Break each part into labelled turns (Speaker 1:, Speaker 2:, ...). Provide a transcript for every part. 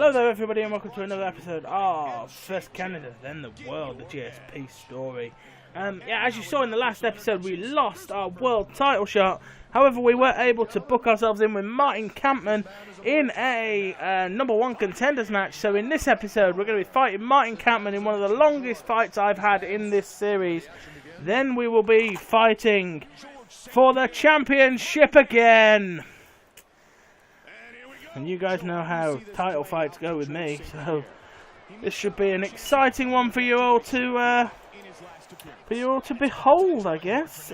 Speaker 1: Hello there everybody and welcome to another episode of First Canada, then the World, the GSP story. Yeah, as you saw in the last episode, we lost our world title shot. However, we were able to book ourselves in with Martin Kampman in a #1 contenders match. So in this episode, we're going to be fighting Martin Kampman in one of the longest fights I've had in this series. Then we will be fighting for the championship again. And you guys know how title fights go with me, so this should be an exciting one for you all to behold, I guess.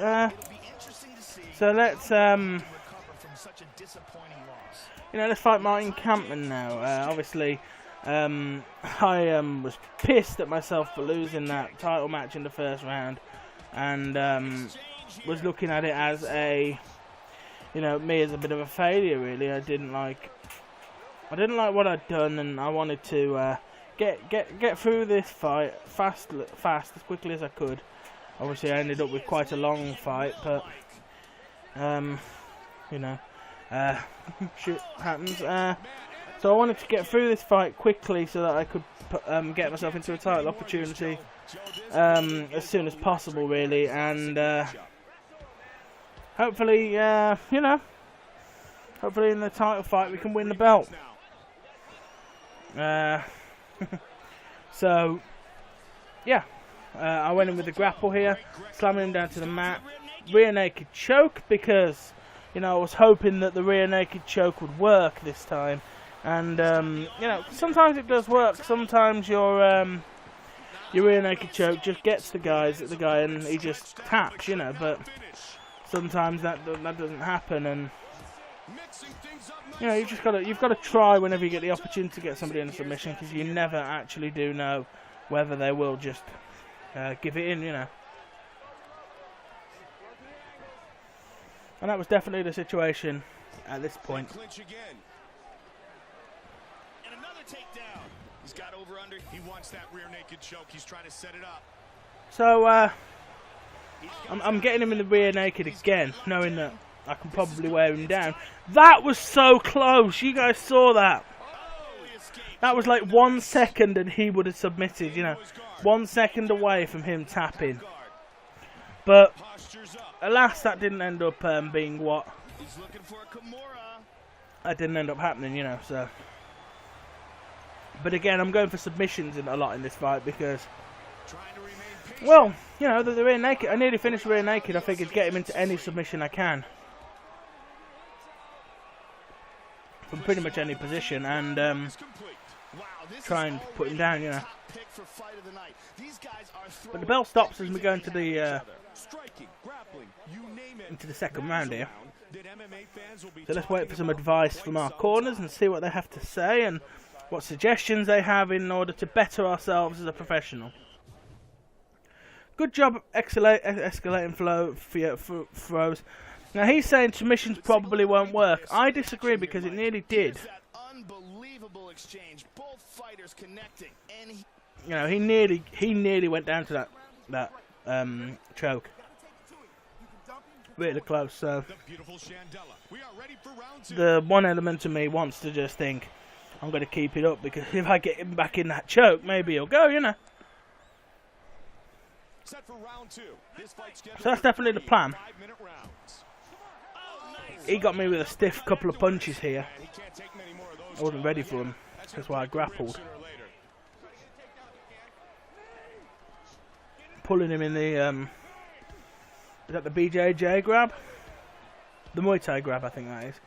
Speaker 1: So let's let's fight Martin Kampman now. Obviously, I was pissed at myself for losing that title match in the first round, and was looking at it as me as a bit of a failure. Really, I didn't like what I'd done, and I wanted to get through this fight fast as quickly as I could. Obviously, I ended up with quite a long fight, but shit happens. So I wanted to get through this fight quickly so that I could get myself into a title opportunity as soon as possible, really, and hopefully, hopefully in the title fight we can win the belt. So, yeah, I went in with the grapple here, slamming him down to the mat. Rear naked choke, because, I was hoping that the rear naked choke would work this time. And, sometimes it does work. Sometimes your rear naked choke just gets the guy and he just taps, but sometimes that doesn't happen, and you've got to try whenever you get the opportunity to get somebody in a submission, because you never actually do know whether they will just give it in, And that was definitely the situation at this point.
Speaker 2: And another takedown. He's got over under. He wants that rear naked choke. He's trying to set it up.
Speaker 1: So I'm getting him in the rear naked again, knowing that I can probably wear him down. That was so close. You guys saw that. That was like 1 second and he would have submitted, 1 second away from him tapping. But alas, that didn't end up being what. That didn't end up happening, so. But again, I'm going for submissions a lot in this fight because, well, the rear naked. I nearly finished rear naked. I figured get him into any submission I can, from pretty much any position, and try and put him down, But the bell stops as we go into the second round here. So let's wait for some advice from our corners and see what they have to say and what suggestions they have in order to better ourselves as a professional. Good job escalating flow throws. Now he's saying submissions probably won't work. I disagree, because it nearly did.
Speaker 2: Unbelievable exchange. Both fighters connecting, and
Speaker 1: he nearly went down to that choke. Really close. So the one element of me wants to just think, I'm going to keep it up, because if I get him back in that choke, maybe he'll go,
Speaker 2: Set for round 2.
Speaker 1: So that's definitely the plan. He got me with a stiff couple of punches here. I wasn't ready for him. That's why I grappled. Pulling him in the is that the BJJ grab? The Muay Thai grab, I think that is.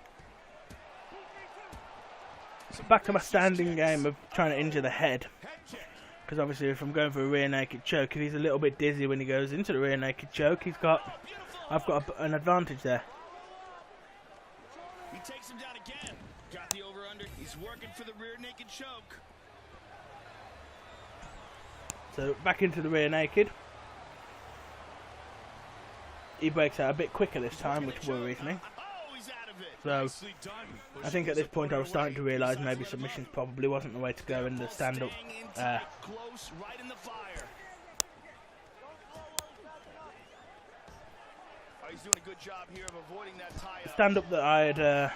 Speaker 1: So back to my standing game of trying to injure the head. Because obviously if I'm going for a rear naked choke, if he's a little bit dizzy when he goes into the rear naked choke, I've got an advantage there.
Speaker 2: He takes him down again. Got the over under. He's working for the rear naked choke.
Speaker 1: So back into the rear naked. He breaks out a bit quicker this time, which worries me. So I think at this point I was starting to realise maybe submissions probably wasn't the way to go in the stand-up. The stand-up that I had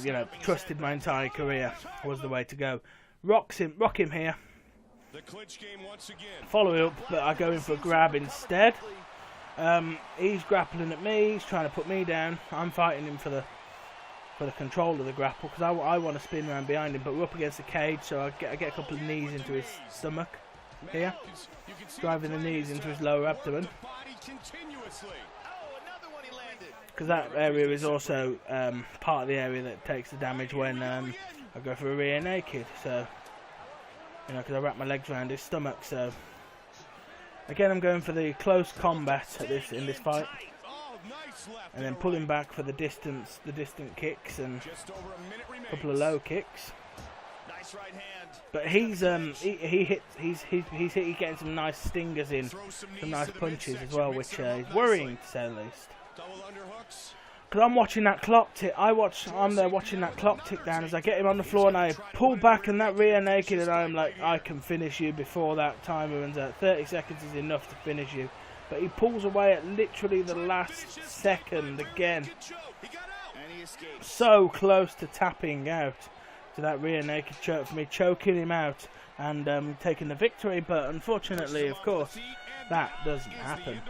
Speaker 1: you know, trusted my entire career was the way to go. Rock him here. Follow it up, but I go in for a grab instead. He's grappling at me. He's trying to put me down. I'm fighting him for the control of the grapple because I want to spin around behind him. But we're up against the cage, so I get a couple of knees into his stomach here, driving the knees into his lower abdomen. Because that area is also part of the area that takes the damage when I go for a rear naked. So, you know, because I wrap my legs around his stomach. So, again, I'm going for the close combat in this fight, and then pulling back for the distant kicks and a couple of low kicks. But he's getting some nice stingers in, some nice punches as well, which is worrying to say the least. Because I'm watching that clock tick. I'm there watching that clock tick down as I get him on the floor and I pull back and that rear naked and I'm like, I can finish you before that timer runs out. 30 seconds is enough to finish you. But he pulls away at literally the last second again. So close to tapping out to that rear naked choke for me, choking him out and taking the victory. But unfortunately, of course, that doesn't happen.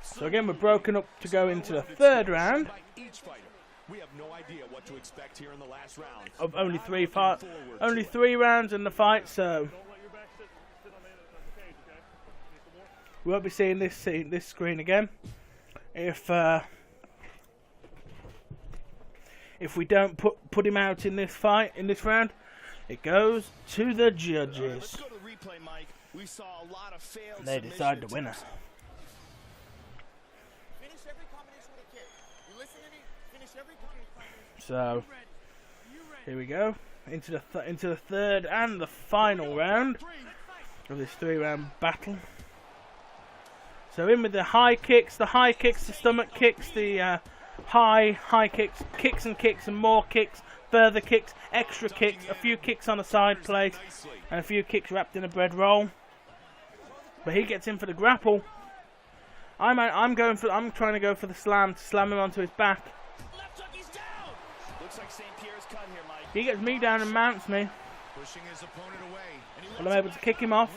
Speaker 1: So again, we're broken up to go into the third round. Of only three rounds in the fight, so we won't be seeing this screen again. If we don't put him out in this fight, in this round, it goes to the judges. They decide the winner. So here we go into the third and the final round of this 3-round battle. So in with the high kicks, the stomach kicks, the high kicks, kicks and more kicks, further kicks, extra kicks, a few kicks on a side plate, and a few kicks wrapped in a bread roll. But he gets in for the grapple. I'm trying to go for the slam to slam him onto his back. Looks like St-Pierre's cut here, Mike. He gets me down and mounts me. Pushing his opponent away. But I'm able to kick him off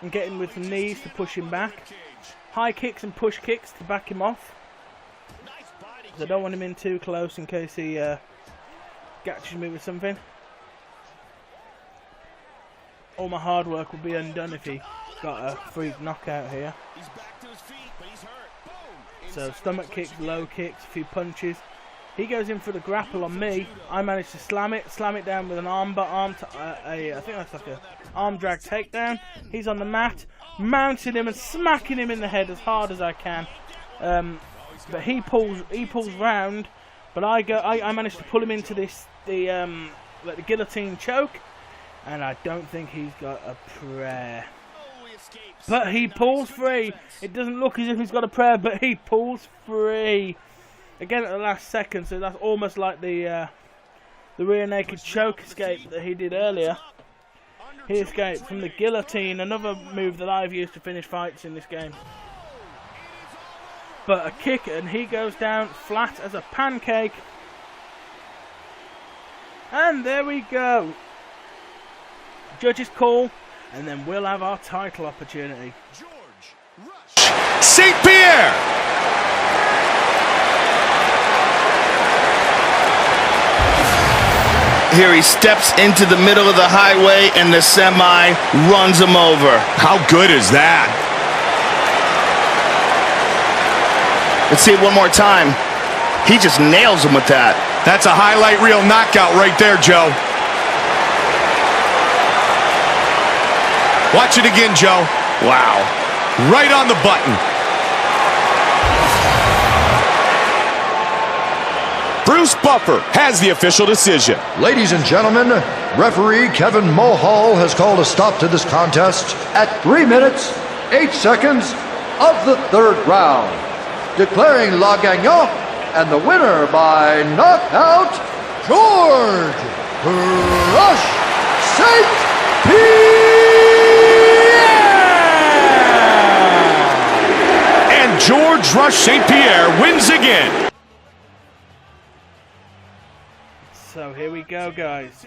Speaker 1: and get him with some knees to push him back. High kicks and push kicks to back him off. Because I don't want him in too close in case he catches me with something. All my hard work will be undone if he got a freak knockout here. So stomach kicks, low kicks, a few punches. He goes in for the grapple on me. I manage to slam it down with an I think that's like a arm drag takedown. He's on the mat, mounting him and smacking him in the head as hard as I can. But he pulls round, but I managed to pull him into the guillotine choke, and I don't think he's got a prayer. But he pulls free. It doesn't look as if he's got a prayer, but he pulls free. Again at the last second, so that's almost like the rear naked choke escape that he did earlier. He escaped from the guillotine, another move that I've used to finish fights in this game. But a kick and he goes down flat as a pancake. And there we go. Judges call, and then we'll have our title opportunity.
Speaker 2: St-Pierre! Here he steps into the middle of the highway and the semi runs him over. How good is that? Let's see it one more time. He just nails him with that. That's a highlight reel knockout right there, Joe. Watch it again, Joe. Wow. Right on the button. Bruce Buffer has the official decision.
Speaker 3: Ladies and gentlemen, referee Kevin Mulhall has called a stop to this contest at 3 minutes, 8 seconds of the third round, declaring La Gagnant and the winner by knockout, George Rush St-Pierre!
Speaker 2: George Rush St-Pierre wins again.
Speaker 1: So here we go, guys.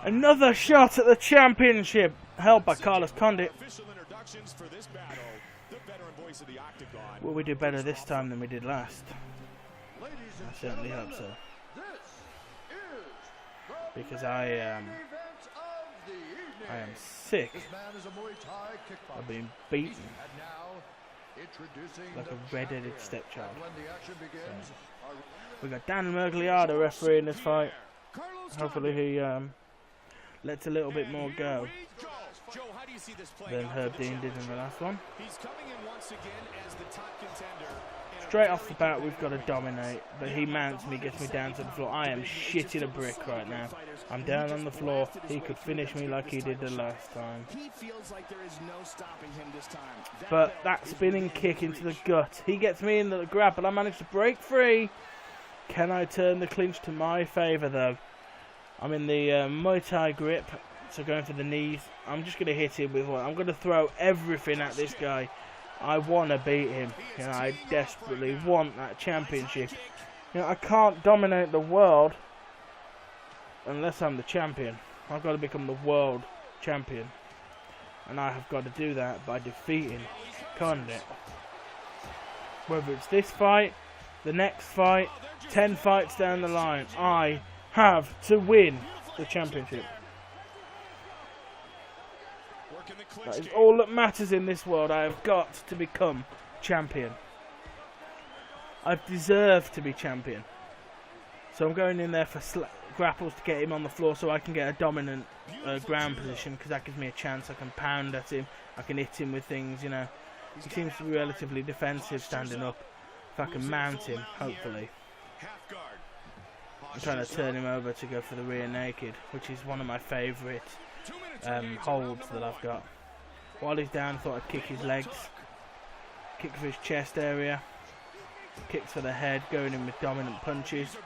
Speaker 1: Another shot at the championship, held by Carlos Condit. Will we do better this time than we did last? I certainly hope so. Because I am sick of being beaten like a red-headed stepchild. We got Dan Mergliardo refereeing this fight. Hopefully he lets a little bit more go than Herb Dean did in the last one. Straight off the bat, we've got to dominate, but he mounts me, gets me down to the floor. I am shitting a brick right now. I'm down on the floor. He could finish me like he did the last time. But that spinning kick into the gut, he gets me in the grab, but I managed to break free. Can I turn the clinch to my favour, though? I'm in the Muay Thai grip, so going for the knees. I'm just going to hit him with one. I'm going to throw everything at this guy. I want to beat him. You know, I desperately want that championship. You know, I can't dominate the world unless I'm the champion. I've got to become the world champion. And I have got to do that by defeating Condit. Whether it's this fight, the next fight, 10 fights down the line, I have to win the championship. That is all that matters in this world. I have got to become champion. I've deserved to be champion. So I'm going in there for grapples to get him on the floor so I can get a dominant ground position, because that gives me a chance. I can pound at him. I can hit him with things, you know. He seems to be relatively defensive standing up. If I can mount him, hopefully. I'm trying to turn him over to go for the rear naked, which is one of my favourite holds that I've got. While he's down, I thought I'd kick his legs, kick for his chest area, kicks for the head, going in with dominant punches.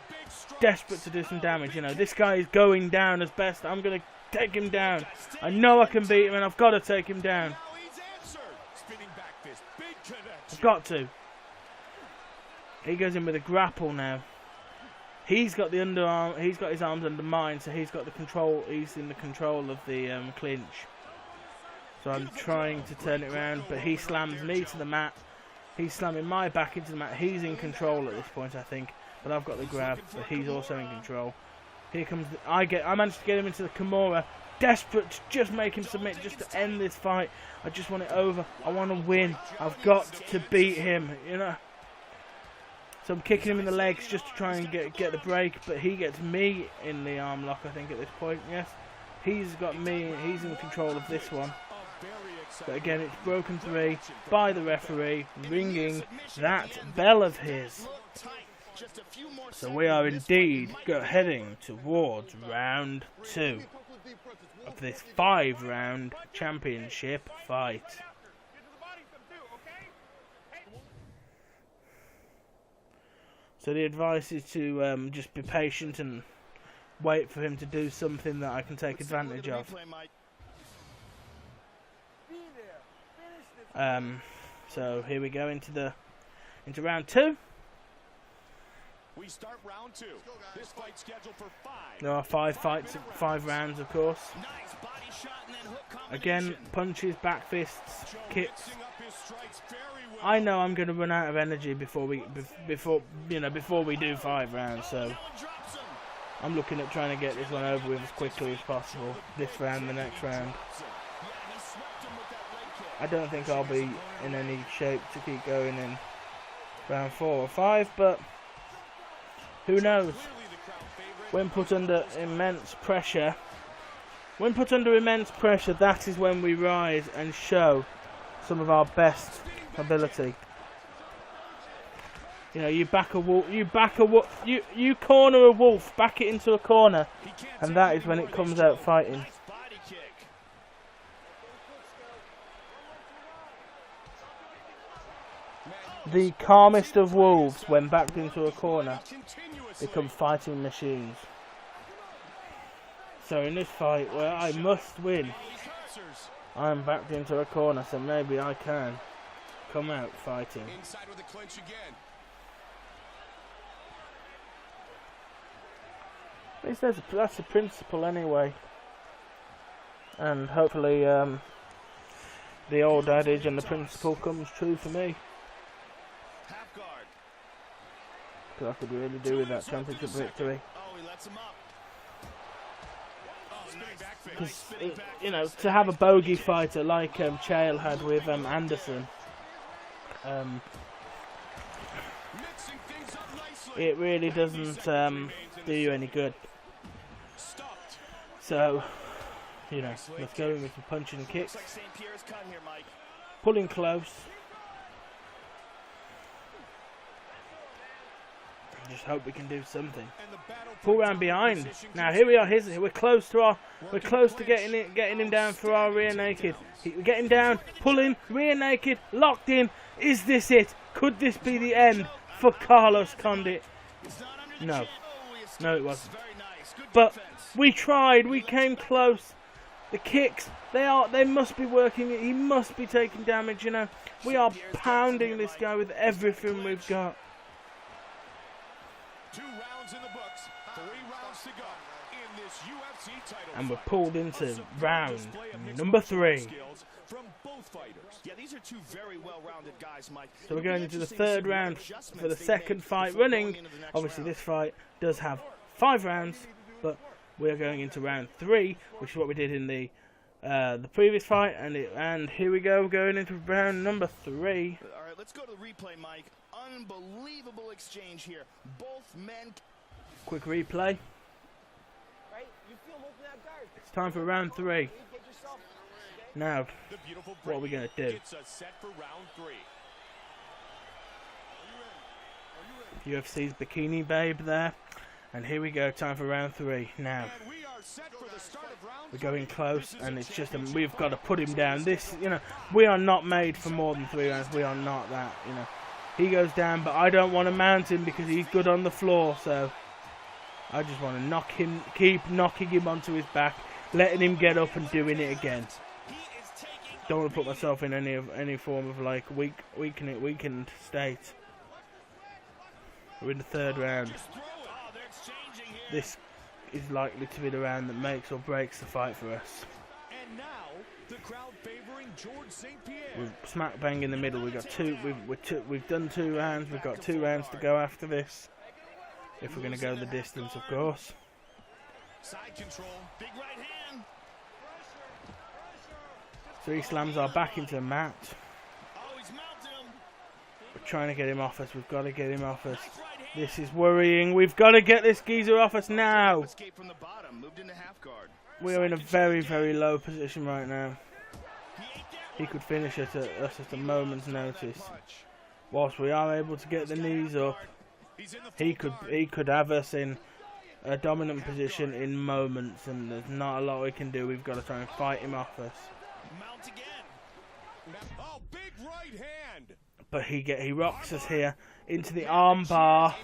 Speaker 1: Desperate to do some damage, you know. This guy is going down as best. I'm going to take him down. I know I can beat him, and I've got to take him down. I've got to. He goes in with a grapple now. He's got the underarm. He's got his arms under mine, so he's got the control. He's in the control of the clinch. So I'm trying to turn it around, but he slams me to the mat. He's slamming my back into the mat. He's in control at this point, I think. But I've got the grab, but he's also in control. Here comes I managed to get him into the Kimura. Desperate to just make him submit, just to end this fight. I just want it over. I want to win. I've got to beat him, you know. So I'm kicking him in the legs just to try and get the break, but he gets me in the arm lock, I think, at this point, yes. He's got me, he's in control of this one. But again, it's broken 3 by the referee, ringing that bell of his. So we are indeed heading towards round 2 of this 5-round championship fight. So the advice is to just be patient and wait for him to do something that I can take advantage of. So here we go into round 2.
Speaker 4: We start round 2. This fight scheduled for 5.
Speaker 1: There are 5 fights, 5 rounds, of course. Again, punches, back fists, kicks. I know I'm going to run out of energy before we do 5 rounds. So I'm looking at trying to get this one over with as quickly as possible. This round, the next round. I don't think I'll be in any shape to keep going in round 4 or 5, but who knows? When put under immense pressure, that is when we rise and show some of our best ability. You know, you corner a wolf, back it into a corner, and that is when it comes out fighting. The calmest of wolves, when backed into a corner, become fighting machines. So in this fight, where I must win, I'm backed into a corner, so maybe I can come out fighting.
Speaker 4: Inside with the clinch again.
Speaker 1: At least that's the principle anyway. And hopefully the old adage and the principle comes true for me.
Speaker 4: Half guard.
Speaker 1: Because I could really do with that championship victory.
Speaker 4: Oh, he lets him up. Oh, spinning back fake.
Speaker 1: Because,
Speaker 4: Spinning back
Speaker 1: you know, to have a bogey fighter like Chael had with Anderson,
Speaker 4: mixing things up nicely.
Speaker 1: it really doesn't do you any good.
Speaker 4: Stopped.
Speaker 1: So, you know, let's go in with some punching and kicks.
Speaker 4: Looks like St-Pierre's cut here, Mike.
Speaker 1: Pulling close. Just hope we can do something.
Speaker 4: And the battle
Speaker 1: Pull round behind. Now here we are. We're close to getting him down for our rear naked. We're getting down, pulling, rear naked, locked in. Is this it? Could this be the end for Carlos Condit? No, no, it wasn't. But we tried. We came close. The kicks, they must be working. He must be taking damage. You know, we are pounding this guy with everything we've got.
Speaker 4: 2 rounds in the books, 3 rounds to go in this UFC title.
Speaker 1: And we're pulled into round number 3.
Speaker 4: From both fighters. Yeah, these are 2 very well-rounded guys, Mike.
Speaker 1: So we're going into the 3rd round for the 2nd fight running. Obviously, this fight does have 5 rounds, but we are going into round 3, which is what we did in the previous fight. And here we go, going into round number 3.
Speaker 4: All right, let's go to the replay, Mike. Unbelievable exchange here. Both men.
Speaker 1: Quick replay. It's time for round 3. Now, what are we going to do?
Speaker 4: It's a set for round 3.
Speaker 1: UFC's Bikini Babe there. And here we go, time for round 3. Now,
Speaker 4: And we are set for the start of round
Speaker 1: we're going
Speaker 4: 3.
Speaker 1: close, and it's just, we've got to put him down. This, you know, we are not made for more than 3 rounds. We are not that, you know. He goes down, but I don't want to mount him because he's good on the floor, so I just want to keep knocking him onto his back, letting him get up and doing it again. Don't want to put myself in any form of like weakened state. We're in the 3rd round. This is likely to be the round that makes or breaks the fight for us.
Speaker 4: And now, the crowd favoring George St-Pierre.
Speaker 1: We're smack bang in the middle. We've got we've done 2 rounds. We've got 2 rounds to go after this. If we're going to go the distance, of course.
Speaker 4: Side control, big right hand.
Speaker 1: 3 slams our back into the mat.
Speaker 4: Oh, he's mounted him.
Speaker 1: We're trying to get him off us. We've got to get him off us. This is worrying. We've got to get this geezer off us now.
Speaker 4: Escape from the bottom, moved into half guard.
Speaker 1: We are in a very, very low position right now. He could finish us at a moment's notice. Whilst we are able to get the knees up, he could have us in a dominant position in moments, and there's not a lot we can do. We've got to try and fight him off us.
Speaker 4: Mount again. Oh, big right hand.
Speaker 1: But he rocks us here into the arm bar,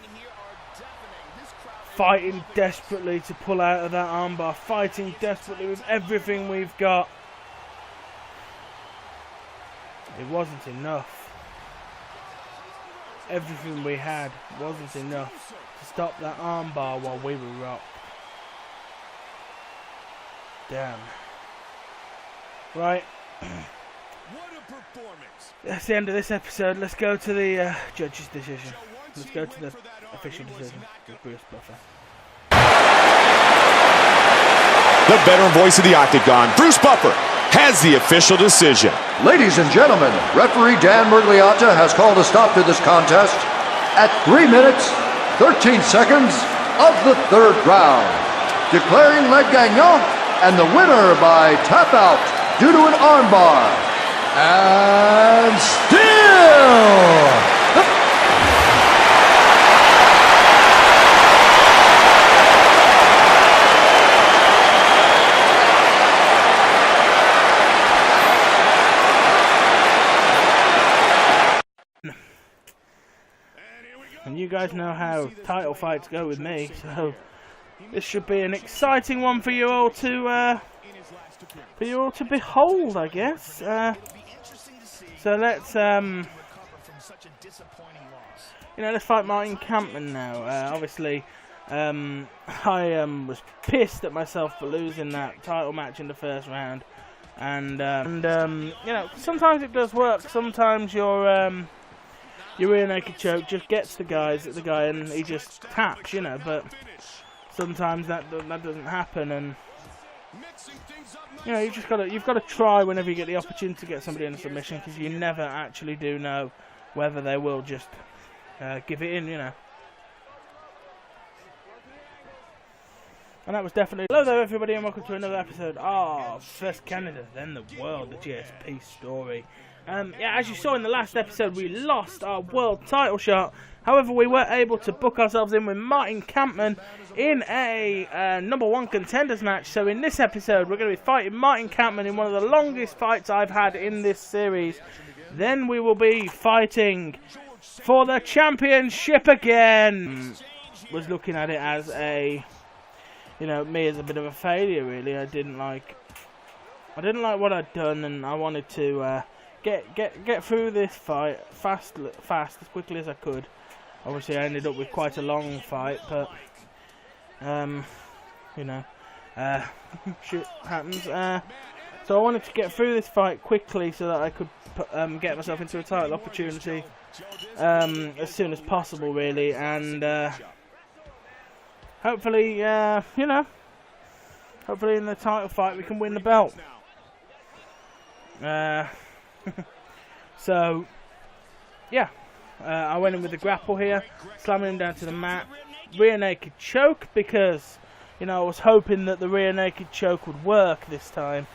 Speaker 1: fighting desperately to pull out of that arm bar, fighting desperately with everything we've got. It wasn't enough. Everything we had wasn't enough to stop that arm bar while we were rocked. Damn. Right.
Speaker 4: What a performance.
Speaker 1: That's the end of this episode. Let's go to the judge's decision. Let's go to the official decision with Bruce Buffer.
Speaker 2: The veteran voice of the Octagon, Bruce Buffer, has the official decision.
Speaker 3: Ladies and gentlemen, referee Dan Mergliata has called a stop to this contest at 3 minutes, 13 seconds of the 3rd round, declaring Le Gagnant and the winner by tap out due to an armbar. And still...
Speaker 1: And you guys know how title fights go with me, so this should be an exciting one for you all to behold, I guess. So let's let's fight Martin Kampmann now. Obviously, I was pissed at myself for losing that title match in the first round, and sometimes it does work. Sometimes your rear naked choke just gets the guy and he just taps, but sometimes that doesn't happen, and you've got to try whenever you get the opportunity to get somebody in a submission, because you never actually do know whether they will just give it in, And that was definitely... Hello there, everybody, and welcome to another episode of First Canada, Then the World, the GSP story. As you saw in the last episode, we lost our world title shot. However, we were able to book ourselves in with Martin Kampmann in a #1 contenders match. So in this episode, we're going to be fighting Martin Kampmann in one of the longest fights I've had in this series. Then we will be fighting for the championship again. Was looking at it as me as a bit of a failure, really. I didn't like what I'd done, and I wanted to get through this fight fast as quickly as I could. Obviously, I ended up with quite a long fight, but shit happens. So I wanted to get through this fight quickly so that I could get myself into a title opportunity as soon as possible, really, and hopefully, hopefully in the title fight we can win the belt. So, yeah, I went in with the grapple here, slamming him down to the mat. Rear naked choke, because, I was hoping that the rear naked choke would work this time.